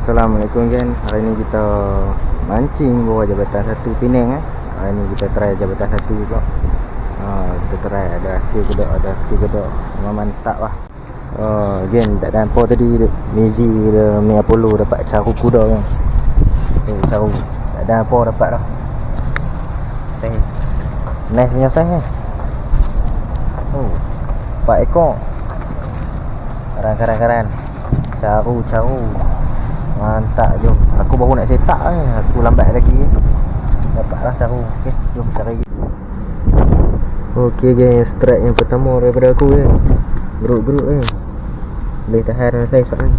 Assalamualaikum kan. Hari ni kita mancing bawah Jabatan 1 Penang. Hari ni kita try Jabatan 1 pula. Kita try ada hasil ke tak, ada hasil ke tak. Memang mantap lah. Again tak ada apa tadi Mizi dia Mi Apollo dapat caru kuda kan. Caru tak ada apa dapat dah. Saiz nice punya saiz kan. 4 ekor. Karan caru mantap. Jom, aku baru nak set up ni, aku lambat lagi dapatlah caru. Okey, jom cari. Okey guys, strike yang pertama daripada aku kan. Geruk kan, boleh tahan dengan saya ni.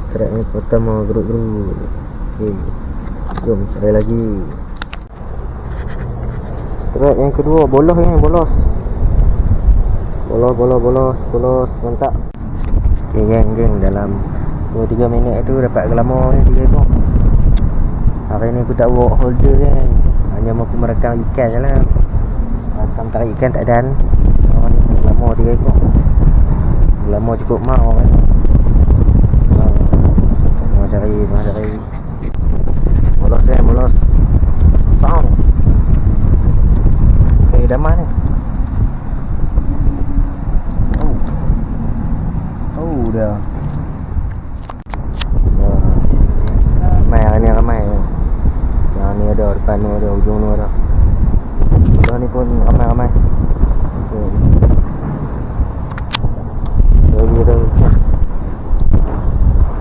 Strike yang pertama geruk. Okey, jom cari lagi. Strike yang kedua bolos kan, bolos, mantap. Okey geng, dalam 2-3 minit tu dapat gelama ni 3 ekor. Hari ni aku tak bawa holder kan, hanya aku merekam ikan je lah. Merekam tarik ikan tak ada. Ni gelama 3 ekor. Gelama cukup mau kan. Mau cari bolos sound. Saya daman ni. Dah ramai. Yang ni ada, depan ni ada, ujung ni ada. Belah ni pun ramai. Lagi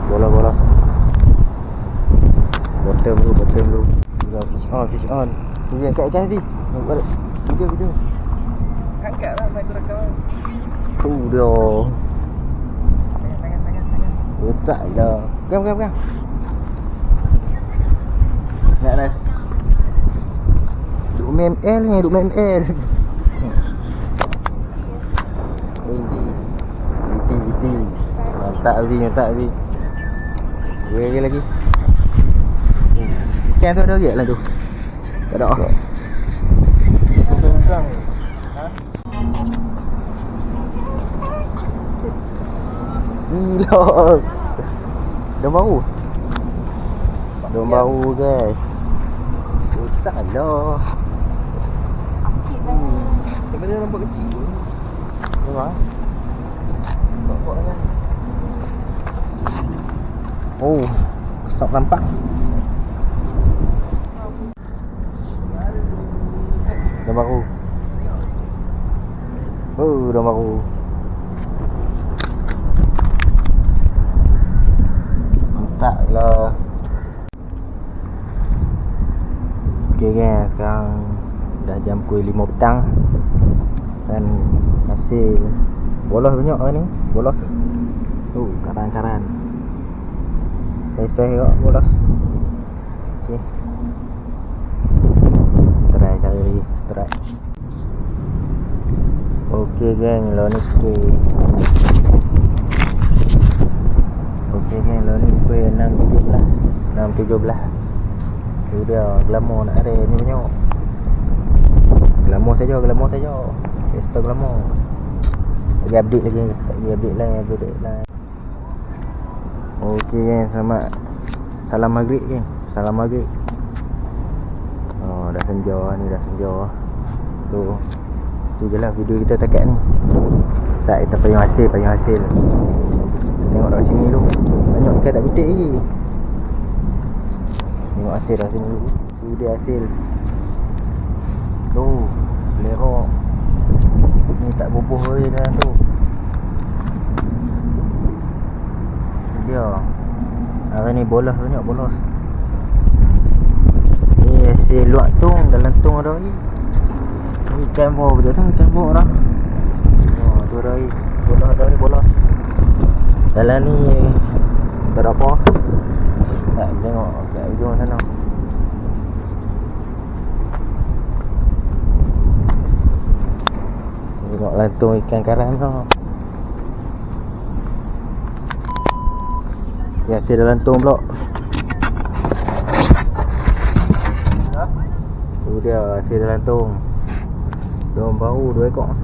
bolos. Bottom dulu. Fish on. Ni kat sini. Video. Angkatlah mic rekam. Dia. Besar lah. Pegang. Nak lah. Duk main ML ni, Viti. Mantap Viti. Dia lagi. Ikan tu ada lagi lah tu. Tak ada. Pegang. Gila. Daun baru guys. Besar lah. Sebenarnya nampak kecil. Memang. Nampak. Kesap nampak. Daun baru. Daun baru. Mantap lah. Okay guys, sekarang dah jam pukul 5 petang dan hasil bolos banyak lah ni. Bolos karan saya kok bolos. Okay, try cari lagi strike. Okay geng, lo ni pukul 6.17. Dia gelamo nak ada ni banyak. Gelamo saja. Tester gelamo. Lagi update lah. Okey kan, selamat salam maghrib kan. Dah senja. So tu je lah video kita takat ni. Sat kita payung hasil. Tengok kat sini dulu. Banyak ikan tak betik lagi. Tengok hasil dah sini dulu. Tu dia hasil. Tu lerok. Ni tak bubuh lagi dalam tu. Dia hari ni bolos. Ni hasil luak tung. Dalam tung ada lagi. Ni ikan buah betul tu. Ikan buah dah. Tu ada lagi. Bolos. Dalam ni tak ada apa. Tak tengok kat ujung sana. Tengok lantung ikan karan tu. Ya, hasil dalam lantung pula. Tu dia hasil dalam lantung. Daun baru 2 ekor.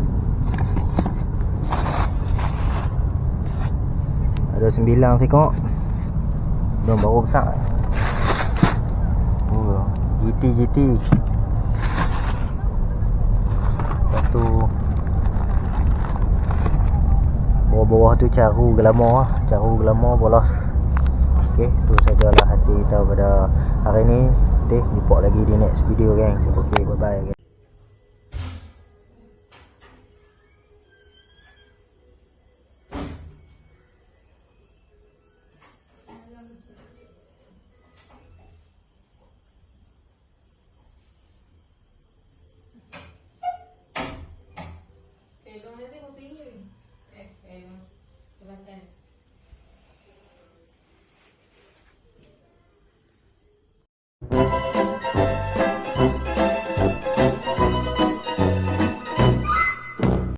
Ada 9 ekor. Belum baru besar. GT. Lepas tu bawah-bawah tu caru gelama bolos. Okey, tu sajalah hati kita pada hari ni. Jumpa lagi di next video, gang. Okey, bye bye.